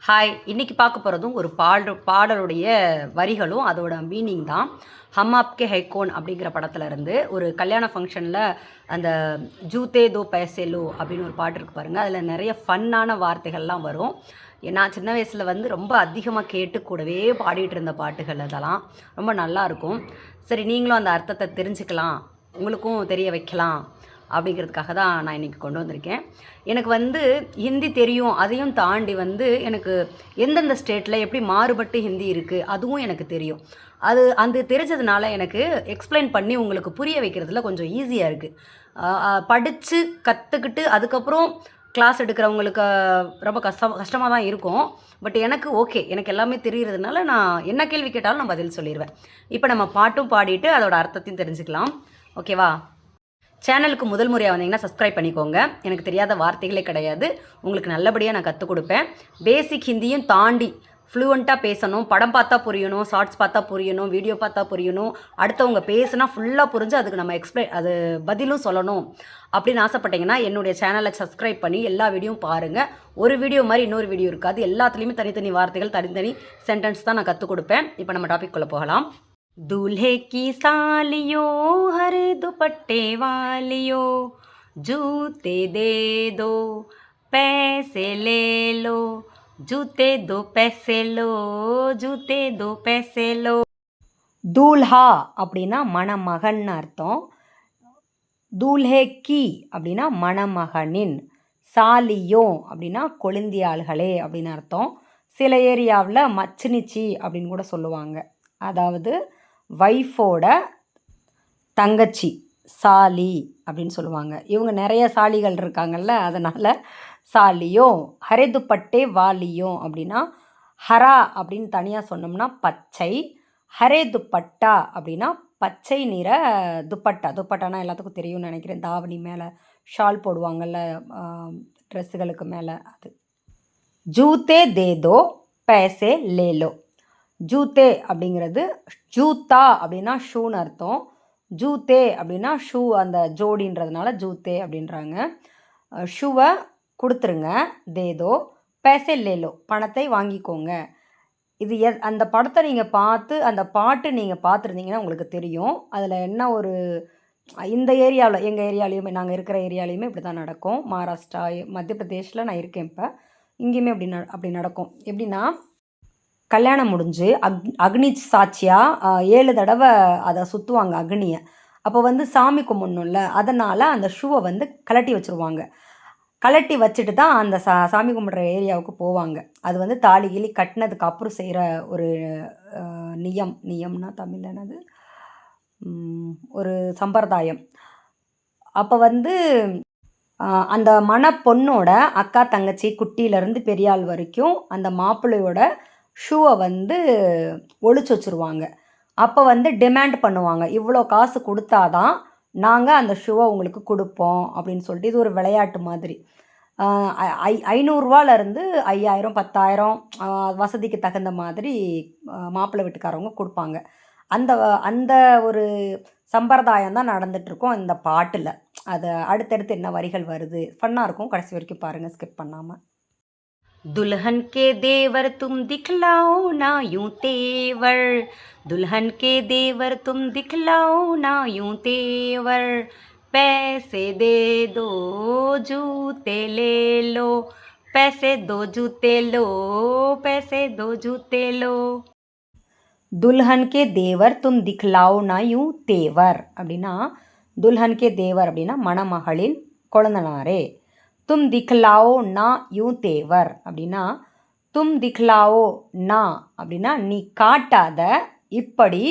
Hi, இன்னைக்கு பார்க்க போகிறதும் ஒரு பாடலுடைய வரிகளும் அதோட மீனிங் தான். ஹம் ஆப்கே ஹை கோன் அப்படிங்கிற படத்துல இருந்து ஒரு கல்யாண ஃபங்க்ஷனில் அந்த ஜூத்தே தோ பைசே லோ அப்படின்னு ஒரு பாட்டு இருக்கு பாருங்கள். அதில் நிறைய ஃபன்னான வார்த்தைகள்லாம் வரும். நான் சின்ன வயசில் வந்து ரொம்ப அதிகமாக கேட்டு கூடவே பாடிட்டு இருந்த பாட்டுகள் அதெல்லாம் ரொம்ப நல்லாயிருக்கும். சரி, நீங்களும் அந்த அர்த்தத்தை தெரிஞ்சுக்கலாம், உங்களுக்கும் தெரிய வைக்கலாம் அப்படிங்கிறதுக்காக தான் நான் இன்றைக்கி கொண்டு வந்திருக்கேன். எனக்கு வந்து ஹிந்தி தெரியும், அதையும் தாண்டி வந்து எனக்கு எந்தெந்த ஸ்டேட்டில் எப்படி மாறுபட்டு ஹிந்தி இருக்குது அதுவும் எனக்கு தெரியும். அது தெரிஞ்சதுனால எனக்கு எக்ஸ்பிளைன் பண்ணி உங்களுக்கு புரிய வைக்கிறதுல கொஞ்சம் ஈஸியாக இருக்குது. படித்து கற்றுக்கிட்டு அதுக்கப்புறம் கிளாஸ் எடுக்கிறவங்களுக்கு ரொம்ப கஷ்டமாக தான் இருக்கும். பட் எனக்கு ஓகே, எனக்கு எல்லாமே தெரிகிறதுனால நான் என்ன கேள்வி கேட்டாலும் நான் பதில் சொல்லிடுவேன். இப்போ நம்ம பாட்டும் பாடிட்டு அதோட அர்த்தத்தையும் தெரிஞ்சுக்கலாம். ஓகேவா? சேனலுக்கு முதல் முறையாக வந்தீங்கன்னா சப்ஸ்கிரைப் பண்ணிக்கோங்க. எனக்கு தெரியாத வார்த்தைகளே கிடையாது, உங்களுக்கு நல்லபடியாக நான் கற்றுக் கொடுப்பேன். பேசிக் ஹிந்தியும் தாண்டி ஃப்ளூவெண்ட்டாக பேசணும், படம் பார்த்தா புரியணும், ஷார்ட்ஸ் பார்த்தா புரியணும், வீடியோ பார்த்தா புரியணும், அடுத்தவங்க பேசுனா ஃபுல்லாக புரிஞ்சு அதுக்கு நம்ம அது பதிலும் சொல்லணும் அப்படின்னு ஆசைப்பட்டீங்கன்னா என்னுடைய சேனலை சப்ஸ்கிரைப் பண்ணி எல்லா வீடியோவும் பாருங்கள். ஒரு வீடியோ மாதிரி இன்னொரு வீடியோ இருக்காது, எல்லாத்துலேயுமே தனித்தனி வார்த்தைகள் தனித்தனி சென்டென்ஸ் தான் நான் கற்றுக் கொடுப்பேன். இப்போ நம்ம டாபிக்குள்ளே போகலாம். दूल्हे की सालियों हरे दुपट्टे वालियों, जूते दे दो पैसे ले लो, जूते दो पैसे लो, जूते दो पैसे लो. दूल्हा அப்படின்னா மணமகன் அர்த்தம். दूल्हे की அப்படின்னா மணமகனின், சாலியோ அப்படின்னா கொழுந்தியாள்களே அப்படின்னு அர்த்தம். சில ஏரியாவில் மச்சினிச்சி அப்படின்னு கூட சொல்லுவாங்க, அதாவது வைஃபோட தங்கச்சி சாலி அப்படின்னு சொல்லுவாங்க. இவங்க நிறைய சாலிகள் இருக்காங்கல்ல, அதனால் சாலியோ. ஹரே துப்பட்டே வாலியோ அப்படின்னா ஹரா அப்படின்னு தனியாக சொன்னோம்னா பச்சை, ஹரே துப்பட்டா அப்படின்னா பச்சை நிற துப்பட்டா. துப்பட்டானா எல்லாத்துக்கும் தெரியும்னு நினைக்கிறேன், தாவணி மேலே ஷால் போடுவாங்கள்ல ட்ரெஸ்ஸுகளுக்கு மேலே, அது. ஜூத்தே தேதோ பைசே லேலோ. ஜூத்தே அப்படிங்கிறது ஜூத்தா அப்படின்னா ஷூன்னு அர்த்தம். ஜூத்தே அப்படின்னா ஷூ, அந்த ஜோடின்றதுனால ஜூத்தே அப்படின்றாங்க. ஷூவை கொடுத்துருங்க. தேதோ பேசே லேலோ, பணத்தை வாங்கிக்கோங்க. இது அந்த படத்தை நீங்கள் பார்த்து அந்த பாட்டு நீங்கள் பார்த்துருந்தீங்கன்னா உங்களுக்கு தெரியும். அதில் என்ன ஒரு இந்த ஏரியாவில், எங்கள் ஏரியாலையுமே, நாங்கள் இருக்கிற ஏரியாலையுமே இப்படி தான் நடக்கும். மகாராஷ்டிரா, மத்திய பிரதேஷில் நான் இருக்கேன் இப்போ, இங்கேயுமே அப்படி நடக்கும். எப்படின்னா, கல்யாணம் முடிஞ்சு அக்னி சாட்சியாக 7 தடவை அதை சுற்றுவாங்க அக்னியை. அப்போ வந்து சாமி கும்பிடணும்ல, அதனால் அந்த ஷூவை வந்து கலட்டி வச்சுருவாங்க. கலட்டி வச்சுட்டு தான் அந்த சாமி கும்பிட்ற ஏரியாவுக்கு போவாங்க. அது வந்து தாலி கிளி கட்டினதுக்கு அப்புறம் செய்கிற ஒரு நியம்னா தமிழ் என்னது, ஒரு சம்பிரதாயம். அப்போ வந்து அந்த பொண்ணோட அக்கா தங்கச்சி குட்டியிலேருந்து பெரியாள் வரைக்கும் அந்த மாப்பிள்ளையோட ஷூவை வந்து ஒழிச்சு வச்சுருவாங்க. அப்போ வந்து டிமாண்ட் பண்ணுவாங்க, இவ்வளோ காசு கொடுத்தாதான் நாங்கள் அந்த ஷூவை உங்களுக்கு கொடுப்போம் அப்படின்னு சொல்லிட்டு. இது ஒரு விளையாட்டு மாதிரி. 500ரூவாலேருந்து 5000, 10,000 வசதிக்கு தகுந்த மாதிரி மாப்பிள்ளை வீட்டுக்காரவங்க கொடுப்பாங்க. அந்த அந்த ஒரு சம்பிரதாயம் தான் நடந்துகிட்ருக்கோம் இந்த பாட்டில். அதை அடுத்தடுத்து என்ன வரிகள் வருது, ஃபன்னாக இருக்கும், கடைசி வரைக்கும் பாருங்கள் ஸ்கிப் பண்ணாமல். दुल्हन के देवर तुम दिखलाओ ना यूं तेवर, दुल्हन के देवर तुम दिखलाओ ना यूं तेवर, पैसे दे दो जूते ले लो, पैसे दो जूते लो, पैसे दो जूते लो. दुल्हन के देवर तुम दिखलाओ ना यूं तेवर அப்படின்னா, दुल्हन के देवर அப்படின்னா மணமகளின் கொழுந்தனாரே. தும் திக்லாவோ நா யூ தேவர் அப்படின்னா, தும் திக்லாவோ நா அப்படின்னா நீ காட்டாத இப்படி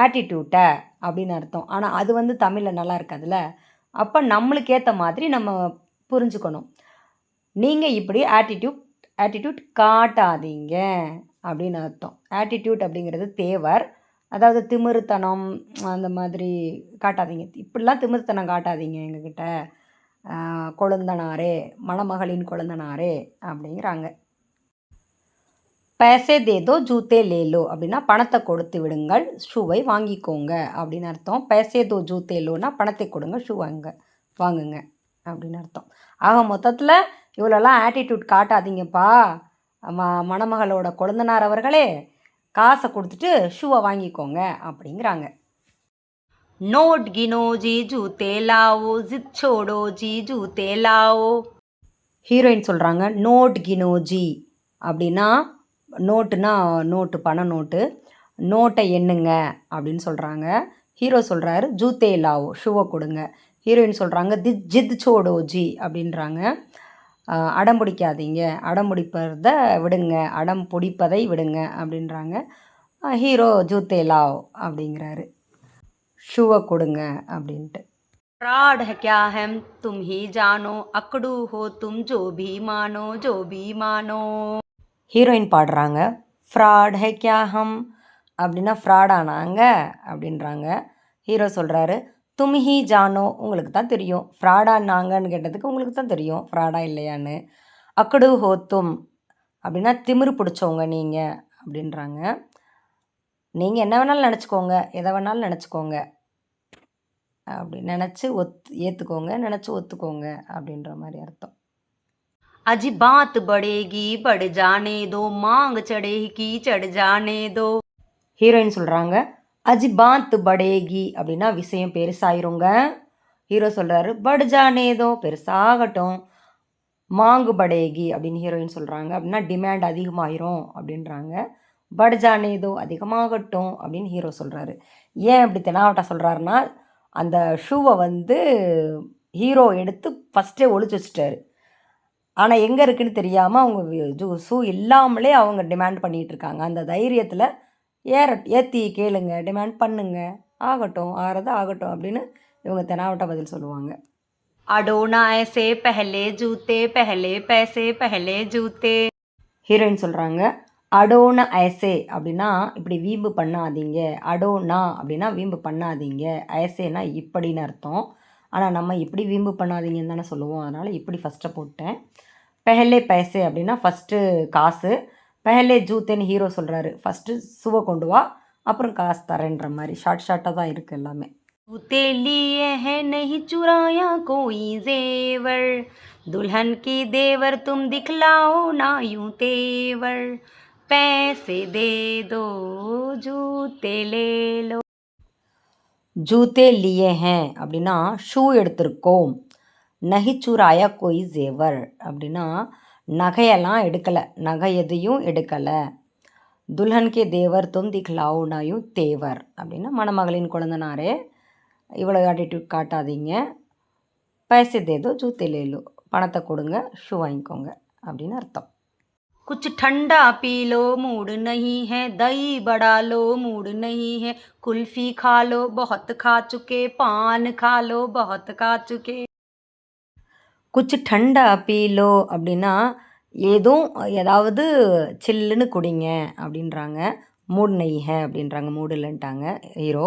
ஆட்டிடியூட்டை அப்படின்னு அர்த்தம். ஆனால் அது வந்து தமிழில் நல்லா இருக்காதுல்ல. அப்போ நம்மளுக்கு ஏற்ற மாதிரி நம்ம புரிஞ்சுக்கணும். நீங்கள் இப்படி ஆட்டிடியூட் காட்டாதீங்க அப்படின்னு அர்த்தம். ஆட்டிடியூட் அப்படிங்கிறது தேவர், அதாவது திமிருத்தனம் அந்த மாதிரி காட்டாதீங்க, இப்படிலாம் திமிருத்தனம் காட்டாதீங்க எங்ககிட்ட, கொழுந்தனாரே, மணமகளின் கொழுந்தனாரே அப்படிங்கிறாங்க. பேசே தேதோ ஜூத்தே லேலோ அப்படின்னா பணத்தை கொடுத்து விடுங்கள், ஷூவை வாங்கிக்கோங்க அப்படின்னு அர்த்தம். பேசே தோ ஜூத்தே லோனா பணத்தை கொடுங்க, ஷூ வாங்குங்க அப்படின்னு அர்த்தம். ஆக மொத்தத்தில் இவ்வளோலாம் ஆட்டிடியூட் காட்டாதீங்கப்பா மணமகளோட கொழுந்தனார் அவர்களே காசை கொடுத்துட்டு ஷூவை வாங்கிக்கோங்க அப்படிங்கிறாங்க. नोट गिनो जी जूते लाओ जिद छोड़ो जी जूते लाओ. ஹீரோயின் சொல்கிறாங்க நோட் கினோஜி அப்படின்னா நோட்டுனா நோட்டு பண நோட்டு, நோட்டை எண்ணுங்க அப்படின்னு சொல்கிறாங்க. ஹீரோ சொல்கிறாரு ஜூத்தே லாவோ ஷூவை கொடுங்க. ஹீரோயின் சொல்கிறாங்க ஜித் சோடோஜி அப்படின்றாங்க. அடம் பிடிக்காதீங்க, அடம் பிடிப்பதை விடுங்க, அடம் பிடிப்பதை விடுங்க அப்படின்றாங்க. ஹீரோ ஜூத்தே லாவ் அப்படிங்கிறாரு, ஷூவை கொடுங்க அப்படின்ட்டு. फ्रॉड है क्या है तुम ही जानो, अकड़ू हो तुम जो भी मानो. ஹீரோயின் பாடுறாங்க ஃப்ராட் ஹே கியா ஹம் அப்படின்னா ஃப்ராடானாங்க அப்படின்றாங்க. ஹீரோ சொல்கிறாரு தும் ஹி ஜானோ உங்களுக்கு தான் தெரியும், ஃப்ராடானாங்கன்னு கேட்டதுக்கு உங்களுக்கு தான் தெரியும் ஃப்ராடா இல்லையான்னு. அக்கடு ஹோ தும் அப்படின்னா திமிரு பிடிச்சவங்க நீங்கள் அப்படின்றாங்க. நீங்கள் என்ன வேணாலும் நினச்சிக்கோங்க, எதை வேணாலும் நினச்சிக்கோங்க, அப்படி நினச்சி ஏற்றுக்கோங்க, நினச்சி ஒத்துக்கோங்க அப்படின்ற மாதிரி அர்த்தம். अजी बात बढ़ेगी बढ़ जाने दो, मांग चढ़ेगी चढ़ जाने दो. ஹீரோயின் சொல்கிறாங்க அஜி பாத் படேகி அப்படின்னா விஷயம் பெருசாயிருங்க. ஹீரோ சொல்கிறாரு பட் ஜானேதோ பெருசாகட்டும், மாங்கு படேகி அப்படின்னு ஹீரோயின் சொல்கிறாங்க. அப்படின்னா டிமாண்ட் அதிகமாயிரும் அப்படின்றாங்க. பட் ஜானேதோ அதிகமாகட்டும் அப்படின்னு ஹீரோ சொல்கிறாரு. ஏன் அப்படி தெனாவட்டா சொல்கிறாருன்னா, அந்த ஷூவை ஹீரோ எடுத்து ஃபஸ்ட்டே ஒழிச்சு வச்சுட்டாரு. ஆனால் எங்கே இருக்குதுன்னு தெரியாமல் அவங்க ஷூ இல்லாமலே அவங்க டிமாண்ட் பண்ணிகிட்ருக்காங்க. அந்த தைரியத்தில் ஏற்றி கேளுங்க, டிமாண்ட் பண்ணுங்க, ஆகட்டும், ஆகிறது ஆகட்டும் அப்படின்னு இவங்க தெனாவட்டா பதில் சொல்லுவாங்க. அடோனா ஐசே பெஹலே ஜூத்தே பெஹலே பேசே பெஹலே ஜூத்தே. ஹீரோயின் சொல்கிறாங்க அடோன ஐசே அப்படின்னா இப்படி வீம்பு பண்ணாதீங்க, அடோனா அப்படின்னா வீம்பு பண்ணாதீங்க, ஐசேனா இப்படின்னு அர்த்தம். ஆனால் நம்ம இப்படி வீம்பு பண்ணாதீங்கன்னு தானே சொல்லுவோம், அதனால் இப்படி ஃபஸ்ட்டை போட்டேன். பெஹலே பைசே அப்படின்னா ஃபஸ்ட்டு காசு, பெஹலே ஜூத்தேன்னு ஹீரோ சொல்கிறாரு ஃபஸ்ட்டு ஷூவை கொண்டு வா அப்புறம் காசு தரேன்ற மாதிரி ஷார்ட்டாக தான் இருக்குது எல்லாமே. जूते लिए हैं नहीं चुराया कोई जेवर, दुल्हन की देवर तुम दिखलाओ ना यूं तेवर, पैसे दे दो जूते ले लो. ஜூத்தே லியே ஹேன் அப்படின்னா ஷூ எடுத்திருக்கோம், நகிச்சுராயா கோய் ஜேவர் அப்படின்னா நகையெல்லாம் எடுக்கலை, நகை எதையும் எடுக்கலை. துல்ஹன்கே தேவர் தும் திக்லாவுனாயும் தேவர் அப்படின்னா மணமகளின் குழந்தனாரே இவ்வளோ ஆட்டிடியூட் காட்டாதீங்க, பைசே தேதோ ஜூத்தே லேலோ பணத்தை கொடுங்க, ஷூ வாங்கிக்கோங்க அப்படின்னு அர்த்தம். कुछ ठंडा पी लो मूड नहीं है, दही बड़ा लो मूड नहीं है, कुल्फी खा लो बहुत खा चुके, पान खा लो बहुत खा चुके. कुछ ठंडा पी लो அப்படின்னா ஏதாவது சில்லுன்னு குடிங்க அப்படின்றாங்க. மூட் நெய் ஹே அப்படின்றாங்க, மூடு இல்லைன்ட்டாங்க ஹீரோ.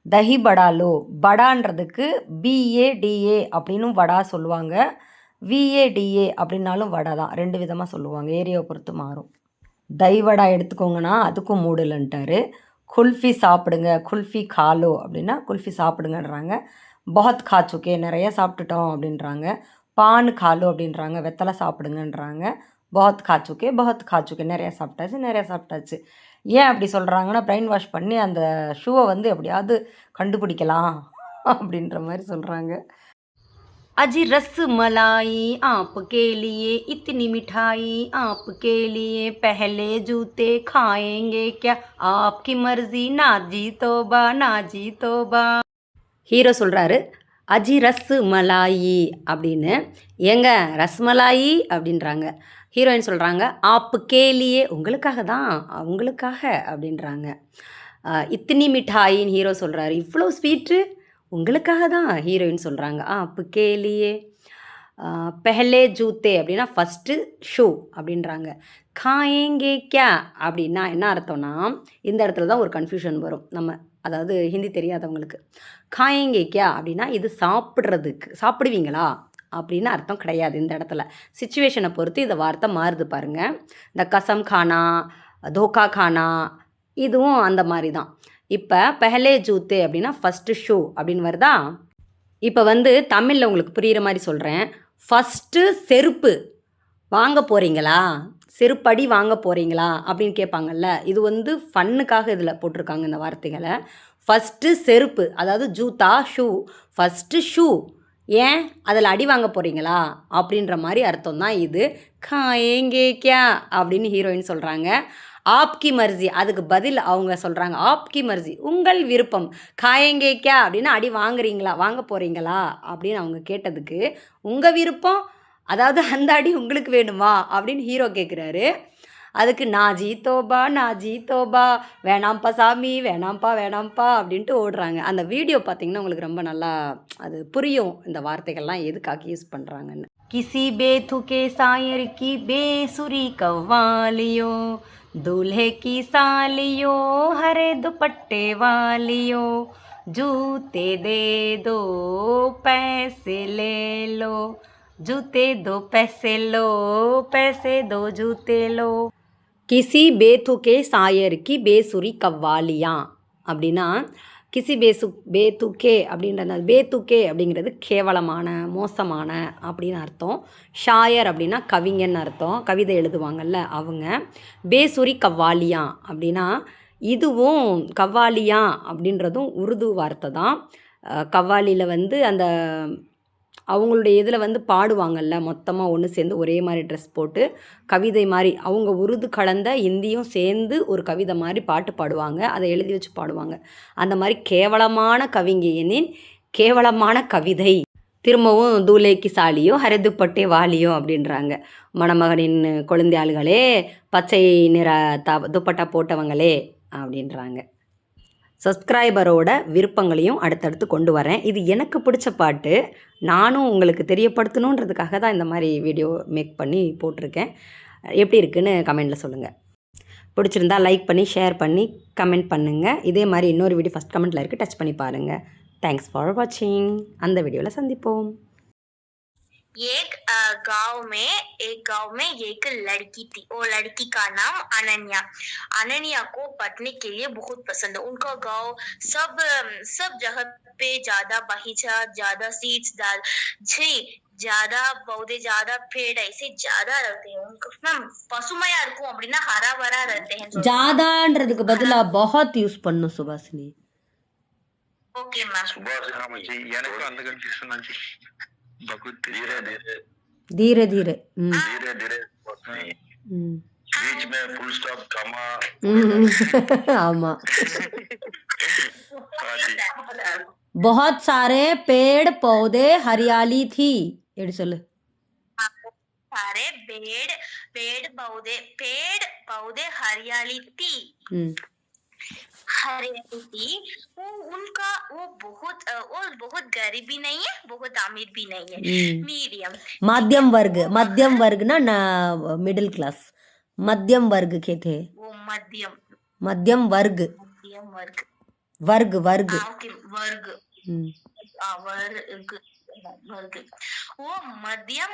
தஹி படாலோ படான்றதுக்கு பிஏடிஏ அப்படின்னும் வடா சொல்லுவாங்க, விஏடிஏ அப்படின்னாலும் வடை தான், ரெண்டு விதமாக சொல்லுவாங்க, ஏரியாவை பொறுத்து மாறும். தஹி வடா எடுத்துக்கோங்கன்னா அதுக்கும் மூடு இல்லைன்ட்டாரு. குல்ஃபி சாப்பிடுங்க, குல்ஃபி காலோ அப்படின்னா குல்ஃபி சாப்பிடுங்கன்றாங்க. பஹத் காச்சுக்கே நிறைய சாப்பிட்டுட்டோம் அப்படின்றாங்க. பான் காலோ அப்படின்றாங்க, வெத்தலை சாப்பிடுங்கன்றாங்க. பஹத் காச்சுக்கே நிறையா சாப்பிட்டாச்சு. ஏன் அப்படி சொல்கிறாங்கன்னா பிரெயின் வாஷ் பண்ணி அந்த ஷூவை எப்படியாவது கண்டுபிடிக்கலாம் அப்படின்ற மாதிரி சொல்கிறாங்க. अजी रस मलाई आपके लिए, इतनी मिठाई आपके लिए, पहले जूते खाएंगे क्या, आपकी मर्जी ना जी तोबा ना जी तोबा. ஹீரோ சொல்கிறாரு அஜி ரஸ் மலாயி அப்படின்னு, ஏங்க ரஸ்மலாயி அப்படின்றாங்க. ஹீரோயின் சொல்கிறாங்க ஆப்பு கேலியே உங்களுக்காக தான், உங்களுக்காக அப்படின்றாங்க. இத்தினி மிட்டாயின்னு ஹீரோ சொல்கிறாரு, இவ்வளோ ஸ்வீட்டு உங்களுக்காக தான் ஹீரோயின் சொல்கிறாங்க. ஆப்பு கேலியே. பெஹலே ஜூத்தே அப்படின்னா ஃபஸ்ட்டு ஷூ அப்படின்றாங்க. காயேங்கே கியா அப்படின்னா என்ன அர்த்தம்னா, இந்த இடத்துல தான் ஒரு கன்ஃபியூஷன் வரும் நம்ம, அதாவது ஹிந்தி தெரியாதவங்களுக்கு. காயேங்கே கியா அப்படின்னா இது சாப்பிட்றதுக்கு, சாப்பிடுவீங்களா அப்படின்னு அர்த்தம் கிடையாது. இந்த இடத்துல சிச்சுவேஷனை பொறுத்து இந்த வார்த்தை மாறுது பாருங்கள். இந்த கசம் கானா, தோக்கா கானா இதுவும் அந்த மாதிரி தான். இப்போ பெஹலே ஜூத்தே அப்படின்னா ஃபஸ்ட்டு ஷூ அப்படின்னு வருதா. இப்போ தமிழில் உங்களுக்கு புரிகிற மாதிரி சொல்கிறேன். ஃபஸ்ட்டு செருப்பு வாங்க போகிறீங்களா, செருப்படி வாங்க போகிறீங்களா அப்படின்னு கேட்பாங்கல்ல. இது வந்து ஃபன்னுக்காக இதில் போட்டிருக்காங்க இந்த வார்த்தைகளை. ஃபஸ்ட்டு செருப்பு, அதாவது ஜூத்தா ஷூ, ஃபஸ்ட்டு ஷூ, ஏன் அதில் அடி வாங்க போகிறீங்களா அப்படின்ற மாதிரி அர்த்தம் தான் இது. காயேங்கே கியா அப்படின்னு ஹீரோயின் சொல்கிறாங்க. ஆப்கி மர்ஜி, அதுக்கு பதில் அவங்க சொல்கிறாங்க ஆப்கி மர்ஜி, உங்கள் விருப்பம். காயேங்கே கியா அப்படின்னா அடி வாங்குறீங்களா, வாங்க போகிறீங்களா அப்படின்னு அவங்க கேட்டதுக்கு உங்கள் விருப்பம், அதாவது அந்த அடி உங்களுக்கு வேணுமா அப்படின்னு ஹீரோ கேட்குறாரு. அதுக்கு நாஜி தோபா நாஜி தோபா, வேணாம்ப்பா சாமி, வேணாம்ப்பா வேணாம்ப்பா அப்படின்ட்டு ஓடுறாங்க. அந்த வீடியோ பார்த்தீங்கன்னா உங்களுக்கு ரொம்ப நல்லா அது புரியும் இந்த வார்த்தைகள்லாம் எதுக்காக யூஸ் பண்ணுறாங்கன்னு. கிசி பேதுகே சாயர் கி பேசுரி கவ்வாலியோ, दूल्हे की सालियों हरे दुपट्टे वालियों, जूते दे दो पैसे ले लो, जूते दो पैसे लो, पैसे दो जूते लो. கிசி பேத்துகே சாயருக்கு பேசுரி கவ்வாலியா அப்படின்னா, கிசி பேத்துகே அப்படின்ற பேத்துகே அப்படிங்கிறது கேவலமான, மோசமான அப்படின்னு அர்த்தம். ஷாயர் அப்படின்னா கவிஞன்னு அர்த்தம், கவிதை எழுதுவாங்கல்ல அவங்க. பேசுரி கவ்வாலியா அப்படின்னா இதுவும் கவ்வாலியா அப்படின்றதும் உருது வார்த்தை தான். கவ்வாலியில் வந்து அந்த அவங்களுடைய இதில் வந்து பாடுவாங்கல்ல, மொத்தமாக ஒன்று சேர்ந்து ஒரே மாதிரி ட்ரெஸ் போட்டு கவிதை மாதிரி, அவங்க உருது கலந்த இந்தியும் சேர்ந்து ஒரு கவிதை மாதிரி பாட்டு பாடுவாங்க, அதை எழுதி வச்சு பாடுவாங்க. அந்த மாதிரி கேவலமான கவிஞனின் கேவலமான கவிதை. திரும்பவும் தூலேக்கு சாலியோ ஹரிதுப்பட்டே வாலியோ அப்படின்றாங்க. மணமகனின் குழந்தையாளுகளே, பச்சை நிற துப்பட்டா போட்டவங்களே அப்படின்றாங்க. சப்ஸ்கிரைபரோட விருப்பங்களையும் அடுத்தடுத்து கொண்டு வரேன். இது எனக்கு பிடிச்ச பாட்டு, நானும் உங்களுக்கு தெரியப்படுத்தணுன்றதுக்காக தான் இந்த மாதிரி வீடியோ மேக் பண்ணி போட்டிருக்கேன். எப்படி இருக்குன்னு கமெண்டில் சொல்லுங்கள். பிடிச்சிருந்தா லைக் பண்ணி ஷேர் பண்ணி கமெண்ட் பண்ணுங்கள். இதே மாதிரி இன்னொரு வீடியோ ஃபஸ்ட் கமெண்ட்டில் இருக்குது, டச் பண்ணி பாருங்கள். தேங்க்ஸ் ஃபார் வாட்சிங். அந்த வீடியோவில் சந்திப்போம். एक गांव में एक लड़की थी। वो लड़की का नाम अनन्या। अनन्या को पढ़ने के लिए बहुत पसंद है। उनका गांव सब जगह पे ज्यादा बगीचा, ज्यादा सीड्स, ज्यादा पौधे, ज्यादा पेड़ ऐसे ज्यादा रहते हैं। उनका பசுமையா இருக்கும் அப்படின்னா हरा भरा रहते हैं. ज्यादाன்றதுக்கு பதிலா बहुत யூஸ் பண்ணனும் சுபாஷினி. Okay ma'am. சுபாஷினி எனக்கு அந்த கன்ஃபியூஷன் ஆச்சு. धीरे धीरे धीरे धीरे धीरे बीच में फुल स्टॉप कमा. ஆமா. बहुत सारे पेड़ पौधे हरियाली थी. எப்படி சொல்லு? सारे पेड़ पौधे हरियाली थी. हरियाली थी. वो बहुत गरीब भी नहीं है, बहुत अमीर भी नहीं है, मीडियम मध्यम वर्ग ना मिडिल क्लास. मध्यम वर्ग के थे वो. मध्यम वर्ग वो मध्यम